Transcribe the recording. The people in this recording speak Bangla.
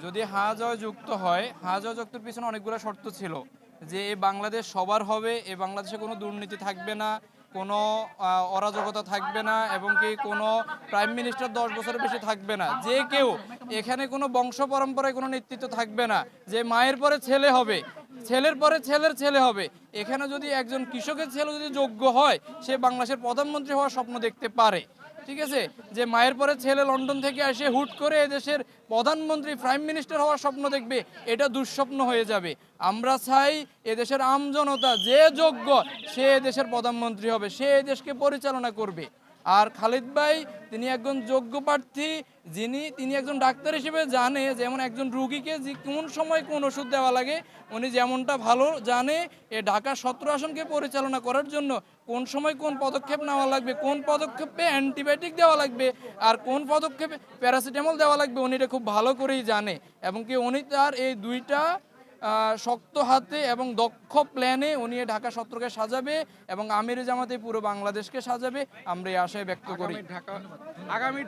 যদি হা-জয় যুক্ত হয়, হা-জয় যুক্তের পিছনে অনেকগুলো শর্ত ছিল যে এই বাংলাদেশ সবার হবে, এই বাংলাদেশে কোনো দুর্নীতি থাকবে না, কোনো অরাজকতা থাকবে না, এবং কি কোনো প্রাইম মিনিস্টার 10 বছরের বেশি থাকবে না, যে কেউ এখানে কোনো বংশ পরম্পরায় কোনো নেতৃত্ব থাকবে না, যে মায়ের পরে ছেলে হবে, ছেলের পরে ছেলের ছেলে হবে। এখানে যদি একজন কৃষকের ছেলে যদি যোগ্য হয়, সে বাংলাদেশের প্রধানমন্ত্রী হওয়ার স্বপ্ন দেখতে পারে। ঠিক আছে, যে মায়ের পরে ছেলে লন্ডন থেকে এসে হুট করে এদেশের প্রধানমন্ত্রী প্রাইম মিনিস্টার হওয়ার স্বপ্ন দেখবে, এটা দুঃস্বপ্ন হয়ে যাবে। আমরা চাই এদেশের আমজনতা যে যোগ্য সে এদেশের প্রধানমন্ত্রী হবে, সে এদেশকে পরিচালনা করবে। আর খালিদ ভাই তিনি একজন যোগ্য প্রার্থী, তিনি একজন ডাক্তার হিসেবে জানে যেমন একজন রুগীকে যে কোন সময় কোন ওষুধ দেওয়া লাগে, উনি যেমনটা ভালো জানে এ ঢাকা 17 আসনকে পরিচালনা করার জন্য কোন সময় কোন পদক্ষেপ নেওয়া লাগবে, কোন পদক্ষেপে অ্যান্টিবায়োটিক দেওয়া লাগবে, আর কোন পদক্ষেপে প্যারাসিটামল দেওয়া লাগবে, উনি এটা খুব ভালো করেই জানে। এবং কি উনি তার এই দুইটা শক্ত হাতে এবং দক্ষ প্ল্যানে উনি ঢাকা 17কে সাজাবে এবং আমিরে জামাতে পুরো বাংলাদেশকে সাজাবে, আমরা এই আশায় ব্যক্ত করি। আগামী